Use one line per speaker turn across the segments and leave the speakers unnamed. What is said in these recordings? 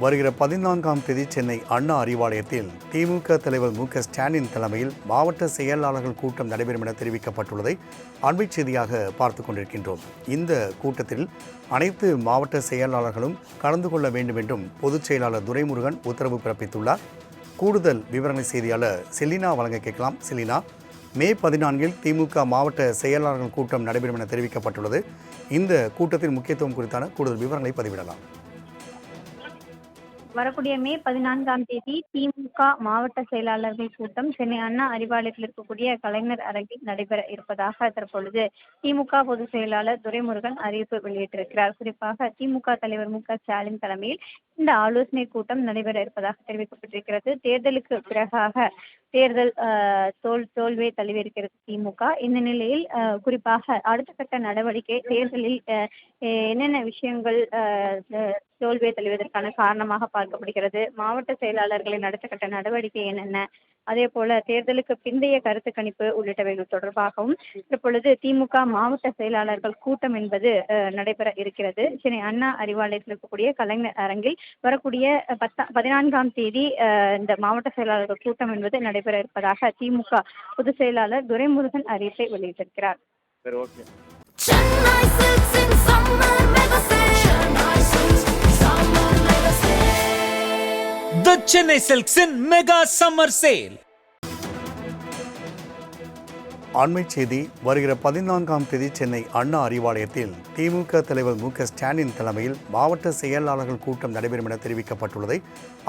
வருகிற 14ஆம் தேதி சென்னை அண்ணா அறிவாலயத்தில் திமுக தலைவர் மு.க.ஸ்டாலின் தலைமையில் மாவட்ட செயலாளர்கள் கூட்டம் நடைபெறும் என தெரிவிக்கப்பட்டுள்ளதை அண்மைச் செய்தியாக பார்த்து கொண்டிருக்கின்றோம். இந்த கூட்டத்தில் அனைத்து மாவட்ட செயலாளர்களும் கலந்து கொள்ள வேண்டும் என்றும் பொதுச் செயலாளர் துரைமுருகன் உத்தரவு பிறப்பித்துள்ளார். கூடுதல் விவரங்களை செய்தியாளர் செலினா வழங்க கேட்கலாம். செலினா, மே 14 திமுக மாவட்ட செயலாளர்கள் கூட்டம் நடைபெறும் என தெரிவிக்கப்பட்டுள்ளது. இந்த கூட்டத்தின் முக்கியத்துவம் குறித்தான கூடுதல் விவரங்களை பதிவிடலாம்.
வரக்கூடிய மே 14ஆம் தேதி திமுக மாவட்ட செயலாளர்கள் கூட்டம் சென்னை அண்ணா அறிவாலயத்தில் இருக்கக்கூடிய கலைஞர் அரங்கில் நடைபெற இருப்பதாக தற்பொழுது திமுக பொதுச் செயலாளர் துரைமுருகன் அறிவிப்பு வெளியிட்டிருக்கிறார். குறிப்பாக திமுக தலைவர் மு.க.ஸ்டாலின் தலைமையில் இந்த ஆலோசனை கூட்டம் நடைபெற இருப்பதாக தெரிவிக்கப்பட்டிருக்கிறது. தேர்தலுக்கு பிறகாக தேர்தல் தோல்வியை தழுவியிருக்கிறது திமுக. இந்த நிலையில் குறிப்பாக அடுத்த கட்ட நடவடிக்கை தேர்தலில் என்னென்ன விஷயங்கள் தோல்வியை தழுவதற்கான காரணமாக பார்க்கப்படுகிறது, மாவட்ட செயலாளர்களின் அடுத்த கட்ட நடவடிக்கை என்னென்ன, அதே போல தேர்தலுக்கு பிந்தைய கருத்து கணிப்பு உள்ளிட்டவைகள் தொடர்பாகவும் இப்பொழுது திமுக மாவட்ட செயலாளர்கள் கூட்டம் என்பது நடைபெற இருக்கிறது. சென்னை அண்ணா அறிவாலயத்தில் இருக்கக்கூடிய கலைஞர் அரங்கில் வரக்கூடிய 14ஆம் தேதி இந்த மாவட்ட செயலாளர்கள் கூட்டம் என்பது நடைபெற இருப்பதாக திமுக பொதுச் செயலாளர் துரைமுருகன் அறிவிப்பை வெளியிட்டிருக்கிறார்.
The Chennai Silks in Mega Summer Sale.
அண்மைச் செய்தி. வருகிற 14ஆம் தேதி சென்னை அண்ணா அறிவாலயத்தில் திமுக தலைவர் மு.க.ஸ்டாலின் தலைமையில் மாவட்ட செயலாளர்கள் கூட்டம் நடைபெறும் என தெரிவிக்கப்பட்டுள்ளதை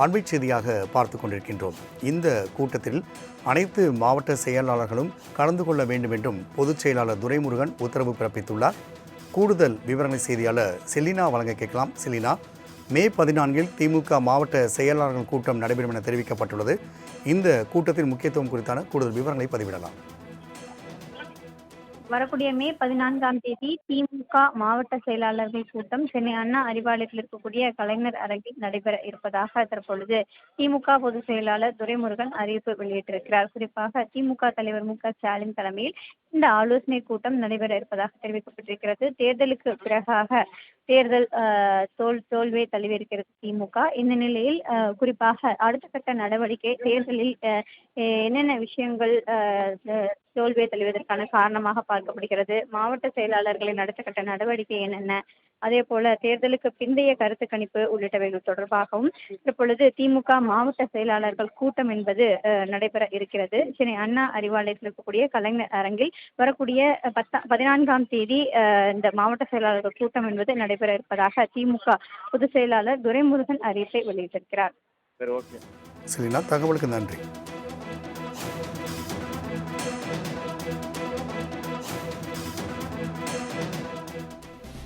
அண்மைச் செய்தியாக பார்த்து கொண்டிருக்கின்றோம். இந்த கூட்டத்தில் அனைத்து மாவட்ட செயலாளர்களும் கலந்து கொள்ள வேண்டும் என்றும் பொதுச் செயலாளர் துரைமுருகன் உத்தரவு பிறப்பித்துள்ளார். கூடுதல் விவரங்களை செய்தியாளர் செலினா வழங்க கேட்கலாம். செலினா, மே 14 திமுக மாவட்ட செயலாளர்கள் கூட்டம் நடைபெறும் என தெரிவிக்கப்பட்டுள்ளது. இந்த கூட்டத்தின் முக்கியத்துவம் குறித்தான கூடுதல் விவரங்களை பதிவிடலாம்.
வரக்கூடிய மே 14ஆம் தேதி திமுக மாவட்ட செயலாளர்கள் கூட்டம் சென்னை அண்ணா அறிவாலயத்தில் இருக்கக்கூடிய கலைஞர் அரங்கில் நடைபெற இருப்பதாக தற்பொழுது திமுக பொதுச் செயலாளர் துரைமுருகன் அறிவிப்பு வெளியிட்டிருக்கிறார். குறிப்பாக திமுக தலைவர் மு.க.ஸ்டாலின் தலைமையில் இந்த ஆலோசனை கூட்டம் நடைபெற இருப்பதாக தெரிவிக்கப்பட்டிருக்கிறது. தேர்தலுக்கு பிறகாக தேர்தல் தோல்வியை தழுவியிருக்கிறது திமுக. இந்த நிலையில் குறிப்பாக அடுத்த கட்ட நடவடிக்கை தேர்தலில் என்னென்ன விஷயங்கள் தோல்வியை தழுவதற்கான காரணமாக பார்க்கப்படுகிறது, மாவட்ட செயலாளர்களின் அடுத்த கட்ட நடவடிக்கை என்னென்ன, அதே போல தேர்தலுக்கு பிந்தைய கருத்து கணிப்பு உள்ளிட்டவைகள் தொடர்பாகவும் இப்பொழுது திமுக மாவட்ட செயலாளர்கள் கூட்டம் என்பது நடைபெற இருக்கிறது. சென்னை அண்ணா அறிவாலயத்தில் இருக்கக்கூடிய கலைஞர் அரங்கில் வரக்கூடிய 14ஆம் தேதி இந்த மாவட்ட செயலாளர்கள் கூட்டம் என்பது நடைபெற இருப்பதாக திமுக பொதுச் செயலாளர் துரைமுருகன் அறிவிப்பை வெளியிட்டிருக்கிறார்.
செலினா, தகவலுக்கு நன்றி.